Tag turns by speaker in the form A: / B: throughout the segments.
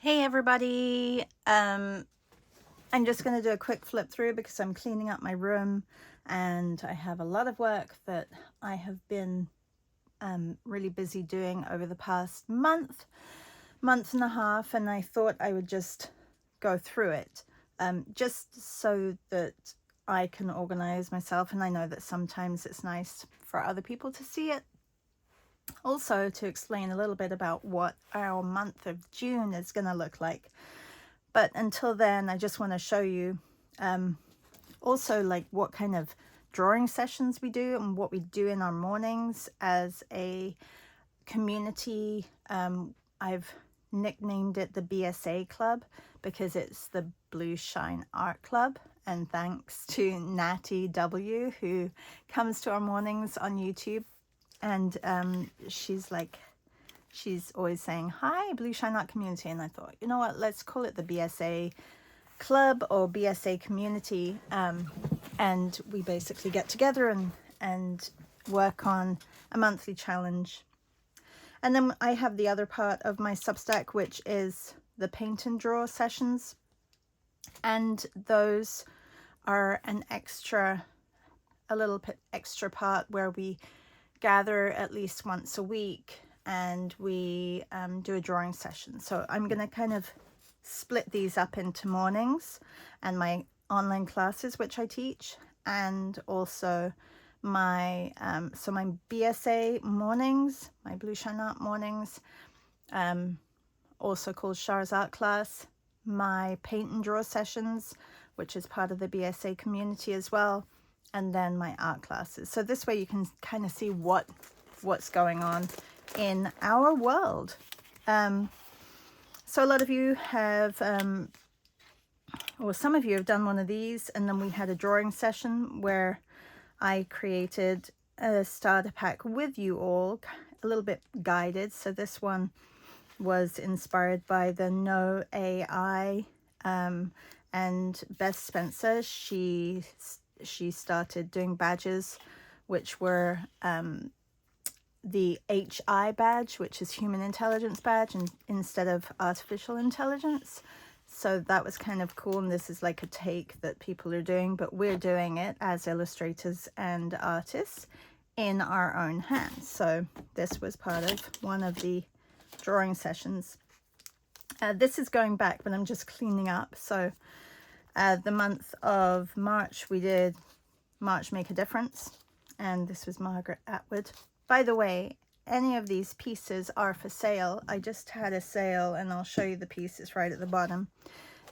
A: Hey everybody, I'm just going to do a quick flip through because I'm cleaning up my room and I have a lot of work that I have been really busy doing over the past month and a half, and I thought I would just go through it just so that I can organize myself, and I know that sometimes it's nice for other people to see it. Also, to explain a little bit about what our month of June is going to look like. But until then, I just want to show you also like what kind of drawing sessions we do and what we do in our mornings as a community. I've nicknamed it the BSA Club because it's the Blue Shine Art Club. And thanks to Natty W, who comes to our mornings on YouTube. And she's always saying, hi, Blue Shine Art Community. And I thought, you know what, let's call it the BSA Club or BSA Community. And we basically get together and work on a monthly challenge. And then I have the other part of my Substack, which is the paint and draw sessions. And those are a little bit extra part where we gather at least once a week and we do a drawing session. So I'm going to kind of split these up into mornings and my online classes which I teach, and also my my BSA mornings, my Blue Shine Art mornings, also called Char's Art Class, my paint and draw sessions, which is part of the BSA community as well, and then my art classes. So this way you can kind of see what's going on in our world. So a lot of you have, or some of you have done one of these, and then we had a drawing session where I created a starter pack with you all, a little bit guided. So this one was inspired by the No AI, and Beth Spencer. She started doing badges which were the HI badge, which is human intelligence badge, and instead of artificial intelligence. So that was kind of cool, and this is like a take that people are doing, but we're doing it as illustrators and artists in our own hands. So this was part of one of the drawing sessions. This is going back, but I'm just cleaning up. So the month of March, we did March Make a Difference, and this was Margaret Atwood. By the way, any of these pieces are for sale. I just had a sale, and I'll show you the pieces right at the bottom,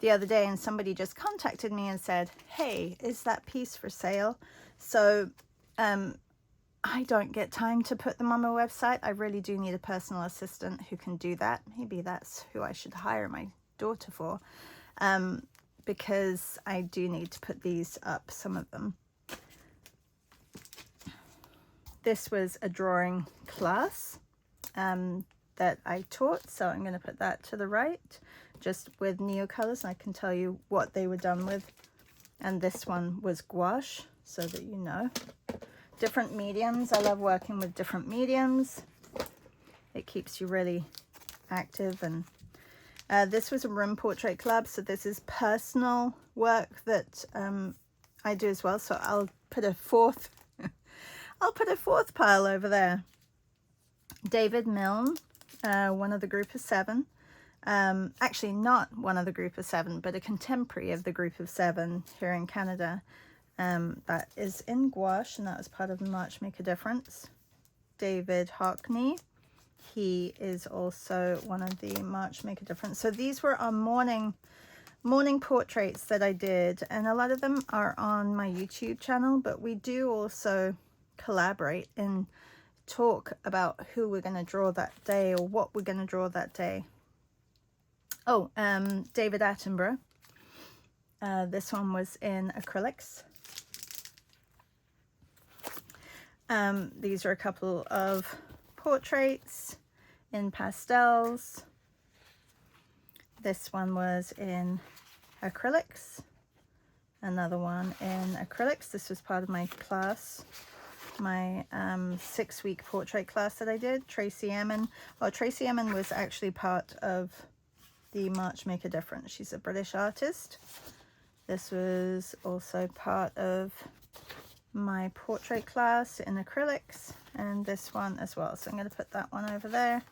A: the other day, and somebody just contacted me and said, hey, is that piece for sale? So I don't get time to put them on my website. I really do need a personal assistant who can do that. Maybe that's who I should hire my daughter for, because I do need to put these up, some of them. This was a drawing class that I taught, so I'm going to put that to the right, just with neocolors, and I can tell you what they were done with. And this one was gouache, so that you know. Different mediums. I love working with different mediums. It keeps you really active. And this was a room portrait club, so this is personal work that I do as well. So I'll put a fourth pile over there. David Milne, one of the group of seven. Actually not one of the group of seven, but a contemporary of the group of seven here in Canada. That is in gouache, and that was part of the March Make a Difference. David Hockney, he is also one of the March Make a Difference. So these were our morning portraits that I did, and a lot of them are on my YouTube channel, but we do also collaborate and talk about who we're going to draw that day or what we're going to draw that day. Oh, David Attenborough. This one was in acrylics. These are a couple of portraits in pastels. This one was in acrylics. Another one in acrylics. This was part of my class, my 6-week portrait class that I did. Tracy Emin. Oh, Tracy Emin was actually part of the Marche Make a Difference. She's a British artist. This was also part of my portrait class in acrylics, and this one as well. So I'm going to put that one over there.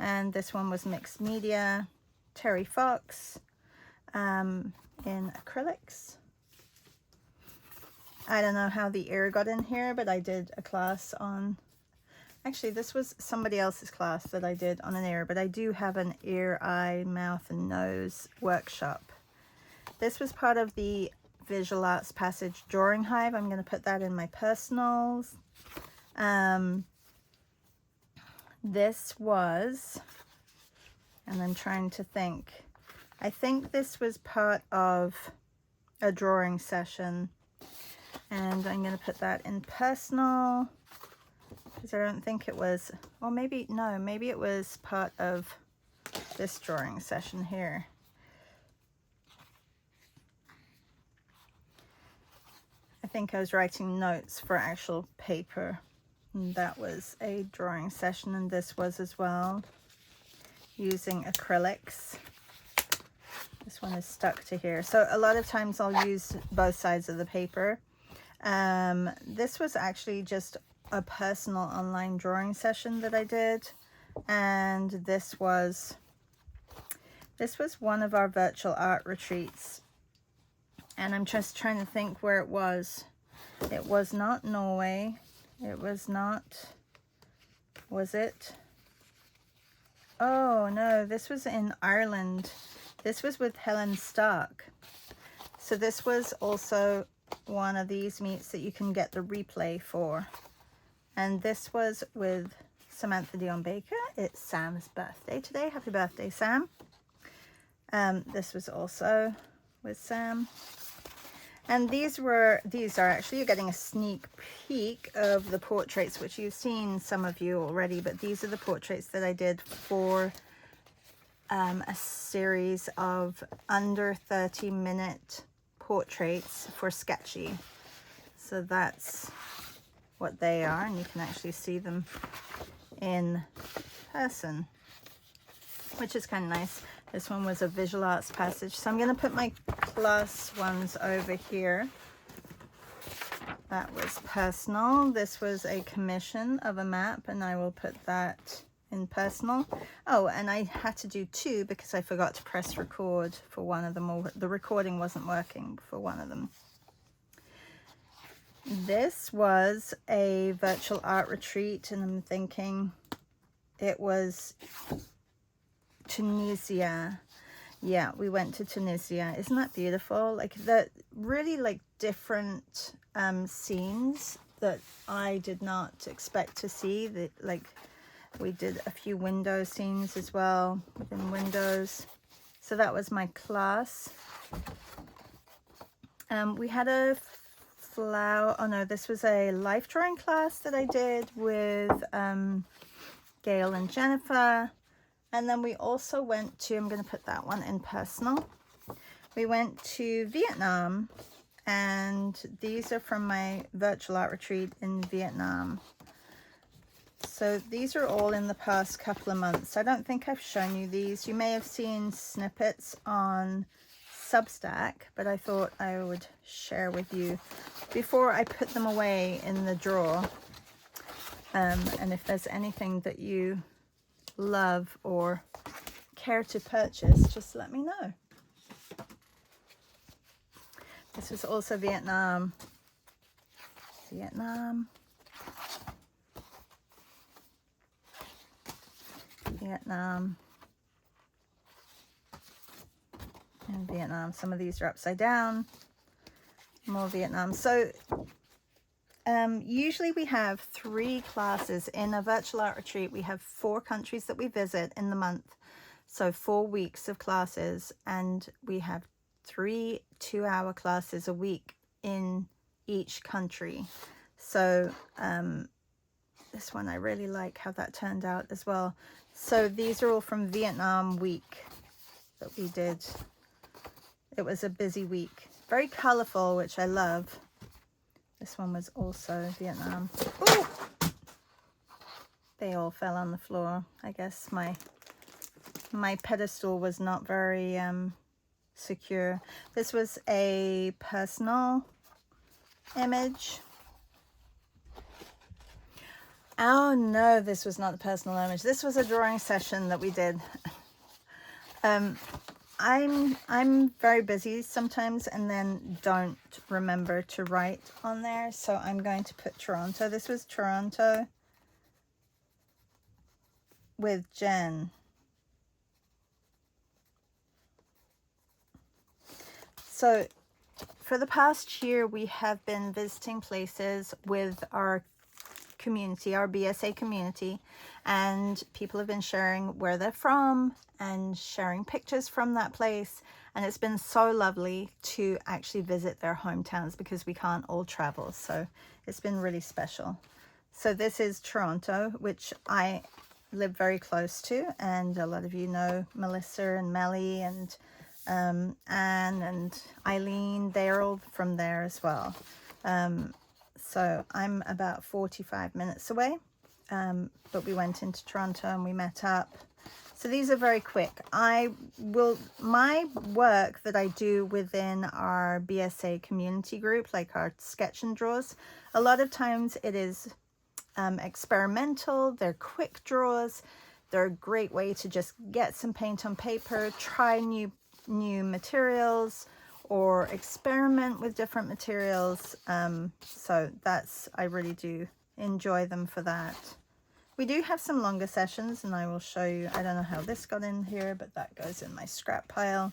A: And this one was mixed media, Terry Fox, in acrylics. I don't know how the ear got in here, but I did a class on, actually this was somebody else's class that I did on an ear, but I do have an ear, eye, mouth and nose workshop. This was part of the Visual Arts Passage Drawing Hive. I'm going to put that in my personals. This was, and I'm trying to think, I think this was part of a drawing session. And I'm going to put that in personal, because I don't think it was, or maybe, no, maybe it was part of this drawing session here. I think I was writing notes for actual paper, and that was a drawing session, and this was as well, using acrylics. This one is stuck to here. So a lot of times I'll use both sides of the paper. This was actually just a personal online drawing session that I did, and this was one of our virtual art retreats, and I'm just trying to think where it was. It was not Norway. It was not, was it? Oh no, this was in Ireland. This was with Helen Stark. So this was also one of these meets that you can get the replay for, and this was with Samantha Dion Baker. It's Sam's birthday today. Happy birthday, Sam. This was also with Sam, and these are actually, you're getting a sneak peek of the portraits, which you've seen, some of you already, but these are the portraits that I did for a series of under 30-minute portraits for Sketchy. So that's what they are, and you can actually see them in person, which is kind of nice. This one was a Visual Arts Passage, so I'm going to put my class ones over here. That was personal. This was a commission of a map, and I will put that in personal. Oh, and I had to do two because I forgot to press record for one of them, or the recording wasn't working for one of them. This was a virtual art retreat, and I'm thinking it was Tunisia. Yeah, we went to Tunisia. Isn't that beautiful? Like, the really like different scenes that I did not expect to see. That, like, we did a few window scenes as well within windows. So that was my class. We had a flower, oh no, this was a life drawing class that I did with Gail and Jennifer. And then we also went to, I'm going to put that one in personal. We went to Vietnam, and these are from my virtual art retreat in Vietnam. So these are all in the past couple of months. I don't think I've shown you these. You may have seen snippets on Substack, but I thought I would share with you before I put them away in the drawer. And if there's anything that you love or care to purchase, just let me know. This was also Vietnam. Vietnam. And Vietnam. Some of these are upside down. More Vietnam. So usually we have 3 classes in a virtual art retreat. We have 4 countries that we visit in the month, so 4 weeks of classes, and we have 3 2-hour classes a week in each country. So this one, I really like how that turned out as well. So these are all from Vietnam week that we did. It was a busy week, very colorful, which I love. This one was also Vietnam. Ooh! They all fell on the floor. I guess my my pedestal was not very secure. This was a personal image. Oh no, this was not the personal image. This was a drawing session that we did. I'm very busy sometimes and then don't remember to write on there, so I'm going to put Toronto. This was Toronto with Jen. So for the past year, we have been visiting places with our community, our BSA community, and people have been sharing where they're from and sharing pictures from that place, and it's been so lovely to actually visit their hometowns because we can't all travel, so it's been really special. So this is Toronto, which I live very close to, and a lot of you know Melissa and Melly and Anne and Eileen. They're all from there as well. So I'm about 45 minutes away, but we went into Toronto and we met up. So these are very quick. My work that I do within our BSA community group, like our sketch and draws, a lot of times it is experimental. They're quick draws. They're a great way to just get some paint on paper, try new materials, or experiment with different materials. So I really do enjoy them for that. We do have some longer sessions, and I will show you. I don't know how this got in here, but that goes in my scrap pile.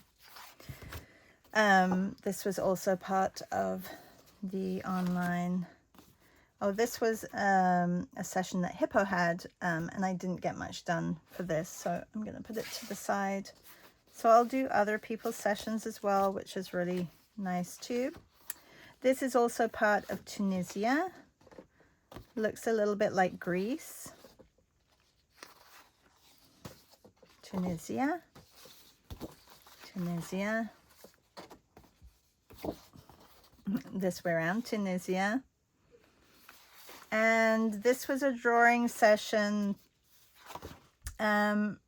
A: This was also part of the online. Oh, this was a session that Hippo had, and I didn't get much done for this, so I'm going to put it to the side. So I'll do other people's sessions as well, which is really nice too. This is also part of Tunisia. Looks a little bit like Greece. Tunisia. Tunisia. This way around, Tunisia. And this was a drawing session. I'm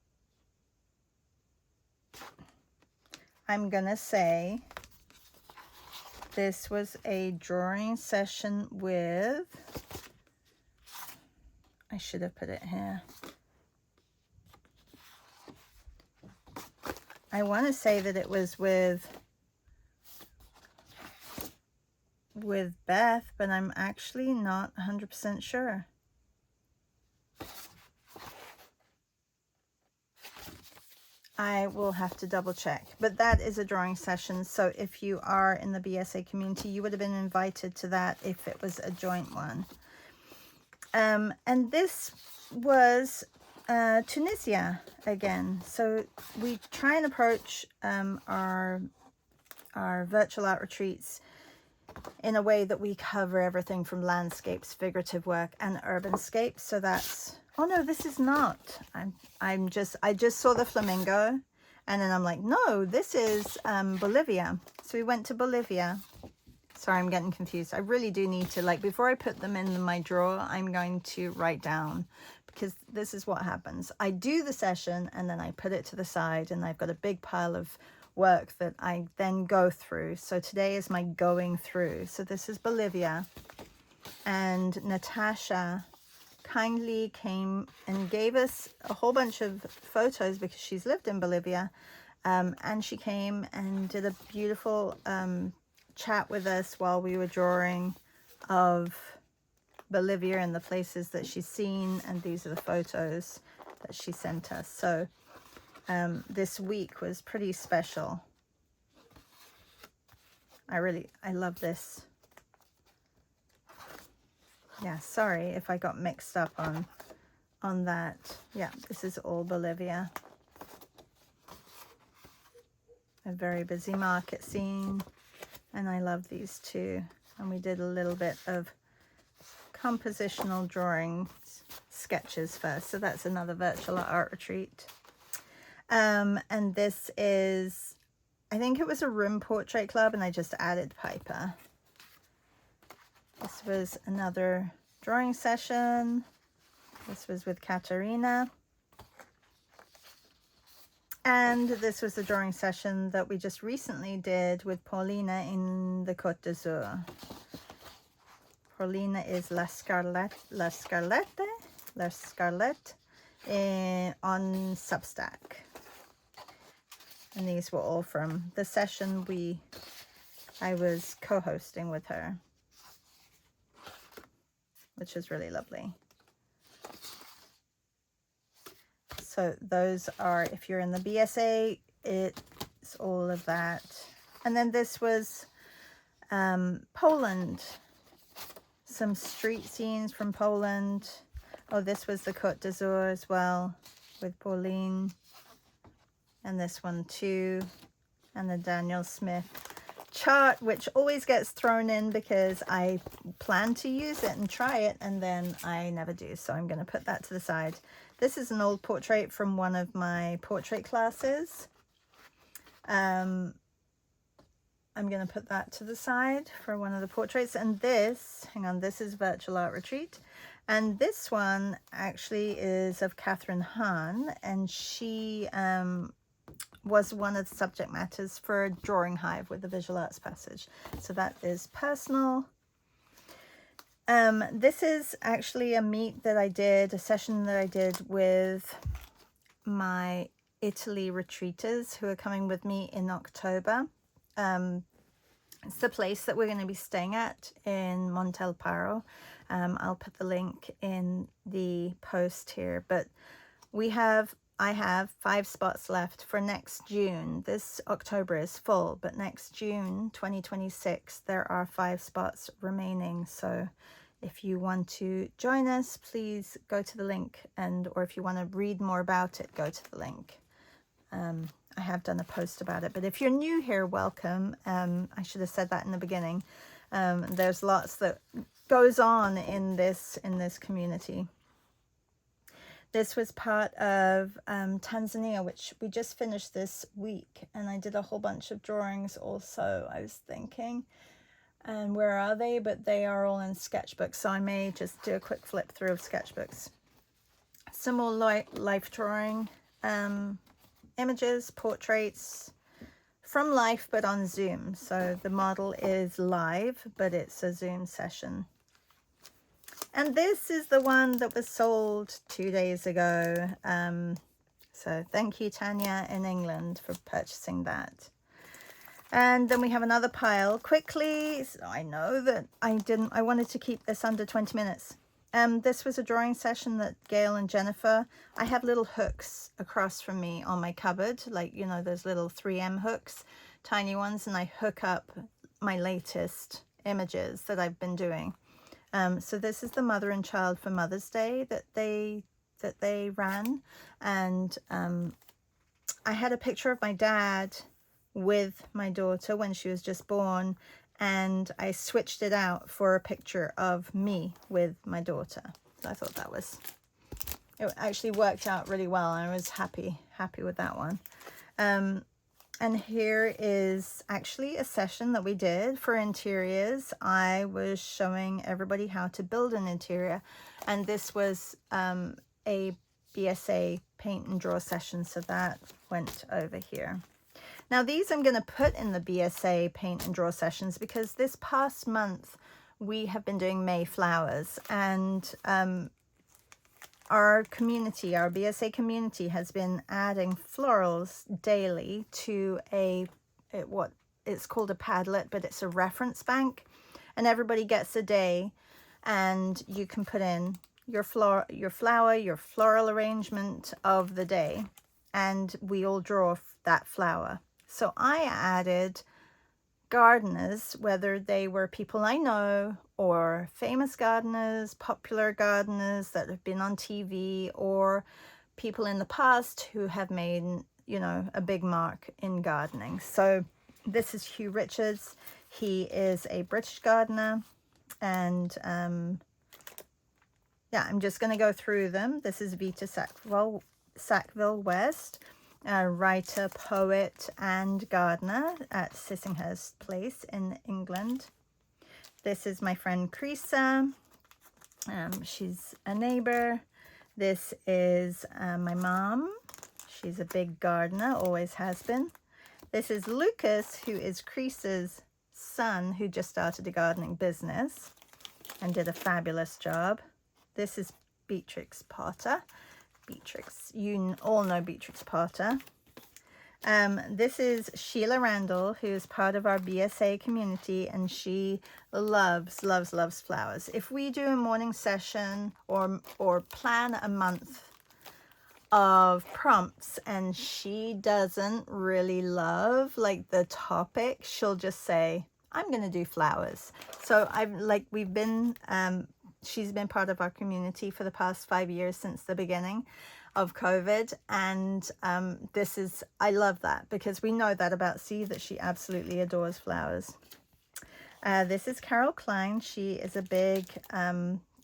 A: gonna say this was a drawing session with, I should have put it here. I want to say that it was with Beth, but I'm actually not 100% sure. I will have to double check, but that is a drawing session. So if you are in the BSA community, you would have been invited to that if it was a joint one. And this was Tunisia again. So we try and approach our virtual art retreats in a way that we cover everything from landscapes, figurative work, and urbanscapes. So that's, oh no, this is not. I just saw the flamingo, and then I'm like, no, this is Bolivia. So we went to Bolivia. Sorry, I'm getting confused. I really do need to, like, before I put them in my drawer, I'm going to write down, because this is what happens. I do the session and then I put it to the side, and I've got a big pile of work that I then go through. So today is my going through. So this is Bolivia, and Natasha kindly came and gave us a whole bunch of photos because she's lived in Bolivia, and she came and did a beautiful chat with us while we were drawing of Bolivia and the places that she's seen, and these are the photos that she sent us. So this week was pretty special. I love this. Yeah, sorry if I got mixed up on that. Yeah, this is all Bolivia. A very busy market scene, and I love these too. And we did a little bit of compositional drawings, sketches first. So that's another virtual art retreat. And this is, I think it was a room portrait club, and I just added Piper. This was another drawing session. This was with Katarina. And this was the drawing session that we just recently did with Paulina in the Côte d'Azur. Paulina is La Scarlett on Substack. And these were all from the session I was co-hosting with her, which is really lovely. So those are, if you're in the BSA, it's all of that. And then this was Poland, some street scenes from Poland. Oh, this was the Côte d'Azur as well with Pauline. And this one too. And the Daniel Smith chart, which always gets thrown in because I plan to use it and try it, and then I never do. So I'm going to put that to the side. This is an old portrait from one of my portrait classes. I'm going to put that to the side for one of the portraits. And this, hang on, this is Virtual Art Retreat. And this one actually is of Catherine Hahn, and she was one of the subject matters for Drawing Hive with the Visual Arts Passage. So that is personal. This is actually a meet that I did, a session that I did with my Italy retreaters who are coming with me in October. It's the place that we're going to be staying at in Montalparo. I'll put the link in the post here, but I have 5 spots left for next June. This October is full, but next June 2026 there are 5 spots remaining. So if you want to join us, please go to the link, or if you want to read more about it, go to the link. I have done a post about it, but if you're new here, welcome. I should have said that in the beginning. There's lots that goes on in this community. This was part of Tanzania, which we just finished this week, and I did a whole bunch of drawings also, I was thinking. And where are they? But they are all in Sketchbook, so I may just do a quick flip through of Sketchbooks. Some more life drawing images, portraits from life, but on Zoom. So the model is live, but it's a Zoom session. And this is the one that was sold 2 days ago. So thank you, Tanya, in England, for purchasing that. And then we have another pile. Quickly, so I know that I wanted to keep this under 20 minutes. This was a drawing session that Gail and Jennifer, I have little hooks across from me on my cupboard, like, you know, those little 3M hooks, tiny ones, and I hook up my latest images that I've been doing. So this is the Mother and Child for Mother's Day that they ran, and I had a picture of my dad with my daughter when she was just born, and I switched it out for a picture of me with my daughter. So I thought it actually worked out really well, and I was happy with that one. And here is actually a session that we did for interiors. I was showing everybody how to build an interior, and this was a BSA paint and draw session, so that went over here. Now these I'm going to put in the BSA paint and draw sessions because this past month we have been doing May flowers, and our community, our BSA community, has been adding florals daily to what it's called a Padlet, but it's a reference bank, and everybody gets a day, and you can put in your flower, your floral arrangement of the day, and we all draw that flower. So I added gardeners, whether they were people I know or famous gardeners, popular gardeners that have been on TV, or people in the past who have made, you know, a big mark in gardening. So this is Hugh Richards. He is a British gardener, and yeah, I'm just going to go through them. This is Vita Sackville West, writer, poet, and gardener at Sissinghurst Place in England. This is my friend Creasa. She's a neighbor. This is my mom. She's a big gardener, always has been. This is Lucas, who is Crease's son, who just started a gardening business and did a fabulous job. This is Beatrix Potter. Beatrix, you all know Beatrix Potter. This is Sheila Randall, who is part of our BSA community, and she loves flowers. If we do a morning session or plan a month of prompts and she doesn't really love like the topic, she'll just say, I'm gonna do flowers. So she's been part of our community for the past 5 years, since the beginning of COVID, and I love that, because we know that about C, that she absolutely adores flowers. This is Carol Klein. She is a big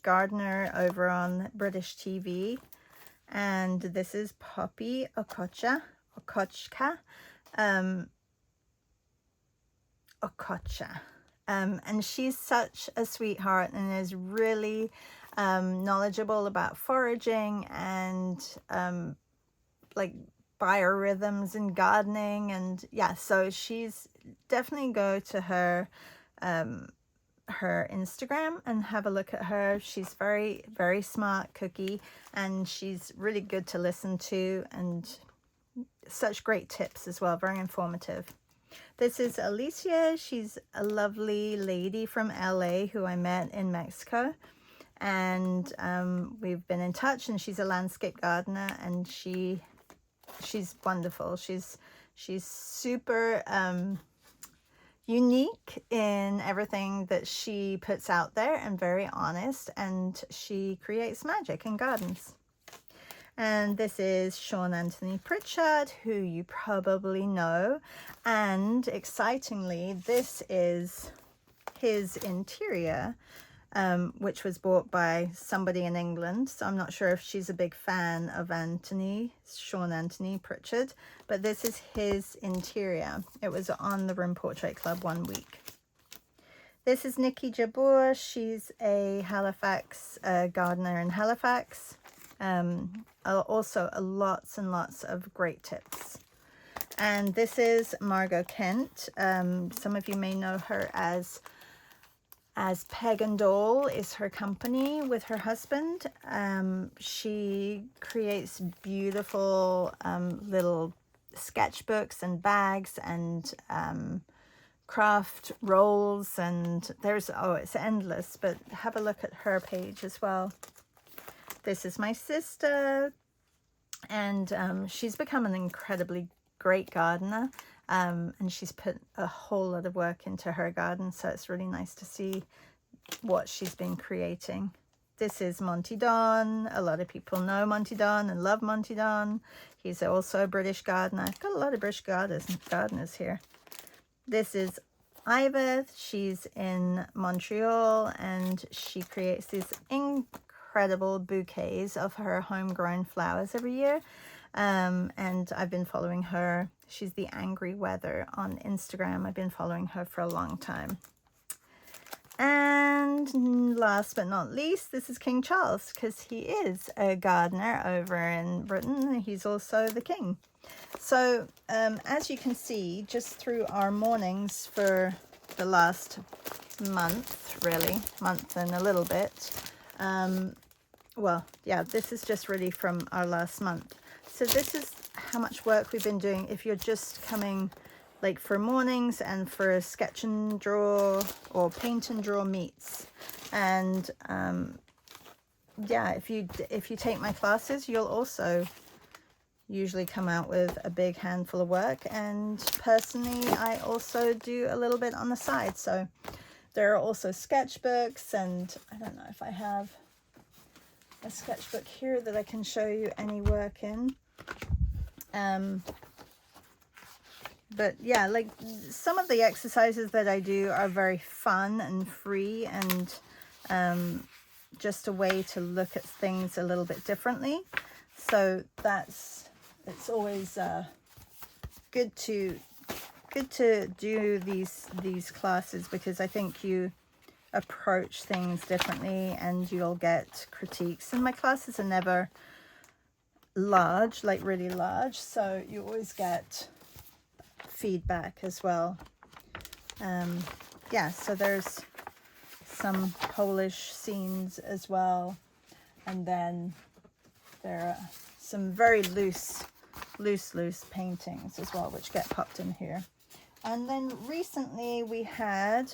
A: gardener over on British TV, and this is Poppy Okocha. And she's such a sweetheart and is really knowledgeable about foraging and like biorhythms and gardening, and yeah, so she's definitely go to her Instagram and have a look at her. She's very smart cookie, and she's really good to listen to, and such great tips as well, very informative. This is Alicia. She's a lovely lady from LA who I met in Mexico, and we've been in touch, and she's a landscape gardener, and she's wonderful. She's super unique in everything that she puts out there, and very honest, and she creates magic in gardens. And this is Sean Anthony Pritchard, who you probably know, and excitingly, this is his interior, which was bought by somebody in England. So I'm not sure if she's a big fan of Sean Anthony Pritchard, but this is his interior. It was on the Room Portrait Club 1 week. This is Nikki Jabbour. She's a Halifax gardener in Halifax. Also lots and lots of great tips. And this is Margot Kent. Some of you may know her as Peg and Dole is her company with her husband. She creates beautiful little sketchbooks and bags and craft rolls, and it's endless, but have a look at her page as well. This is my sister, and she's become an incredibly great gardener, and she's put a whole lot of work into her garden, so it's really nice to see what she's been creating. This is Monty Don. A lot of people know Monty Don and love Monty Don. He's also a British gardener. I've got a lot of British gardeners here. This is Iveth. She's in Montreal, and she creates these incredible bouquets of her homegrown flowers every year, and I've been following her. She's the Angry Weather on Instagram. I've been following her for a long time. And last but not least, this is King Charles, because he is a gardener over in Britain. He's also the king. So as you can see, just through our mornings for the last month and a little bit, well, yeah, this is just really from our last month. So this is how much work we've been doing. If you're just coming like for mornings and for sketch and draw or paint and draw meets, and yeah, if you take my classes, you'll also usually come out with a big handful of work. And personally, I also do a little bit on the side. So there are also sketchbooks, and I don't know if I have a sketchbook here that I can show you any work in. But yeah, like some of the exercises that I do are very fun and free, and just a way to look at things a little bit differently. So it's always good to do these classes, because I think you approach things differently and you'll get critiques. And my classes are never large, like really large, so you always get feedback as well. Yeah, so there's some Polish scenes as well, and then there are some very loose paintings as well, which get popped in here. And then recently we had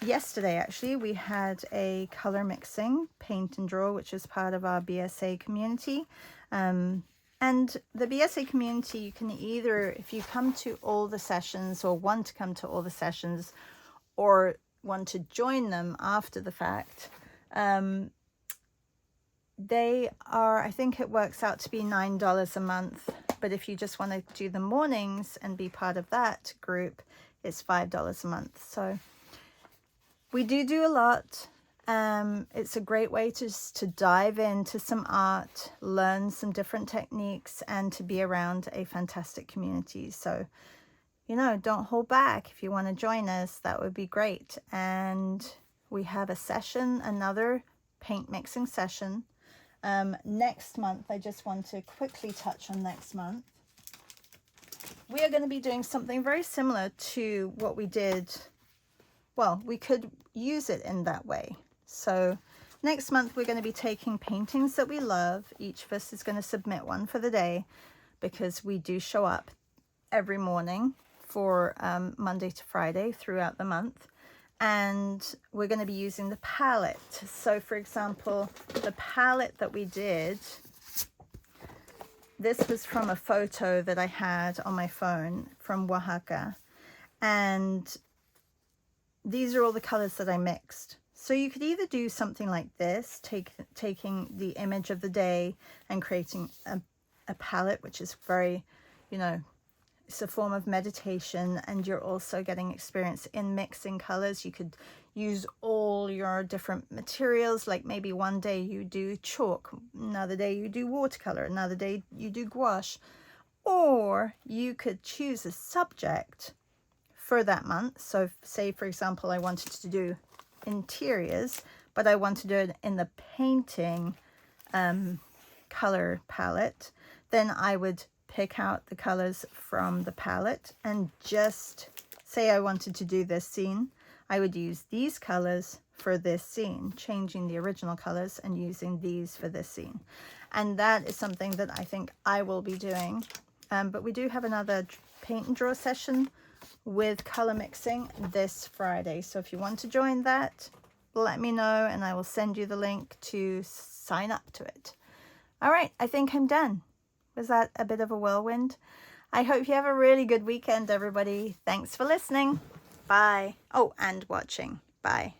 A: yesterday actually, we had a color mixing paint and draw, which is part of our BSA community. And the BSA community, you can either, if you come to all the sessions or want to come to all the sessions or want to join them after the fact, they are, I think it works out to be $9 a month. But if you just want to do the mornings and be part of that group, it's $5 a month. So we do a lot. It's a great way to dive into some art, learn some different techniques, and to be around a fantastic community. So, you know, don't hold back. If you want to join us, that would be great. And we have a session, another paint mixing session. Next month, I just want to quickly touch on next month. We are going to be doing something very similar to what we did. Well, we could use it in that way. So next month, we're going to be taking paintings that we love. Each of us is going to submit one for the day, because we do show up every morning for Monday to Friday throughout the month. And we're going to be using the palette. So for example, the palette that we did, this was from a photo that I had on my phone from Oaxaca. And these are all the colors that I mixed. So you could either do something like this, taking the image of the day and creating a palette, which is very, you know, it's a form of meditation, and you're also getting experience in mixing colors. You could use all your different materials, like maybe one day you do chalk, another day you do watercolor, another day you do gouache. Or you could choose a subject for that month. So say, for example, I wanted to do interiors, but I want to do it in the painting color palette. Then I would pick out the colors from the palette and just say I wanted to do this scene. I would use these colors for this scene, changing the original colors and using these for this scene. And that is something that I think I will be doing. But we do have another paint and draw session with color mixing this Friday. So if you want to join that, let me know and I will send you the link to sign up to it. All right, I think I'm done. Was that a bit of a whirlwind? I hope you have a really good weekend, everybody. Thanks for listening. Bye. Oh, and watching. Bye.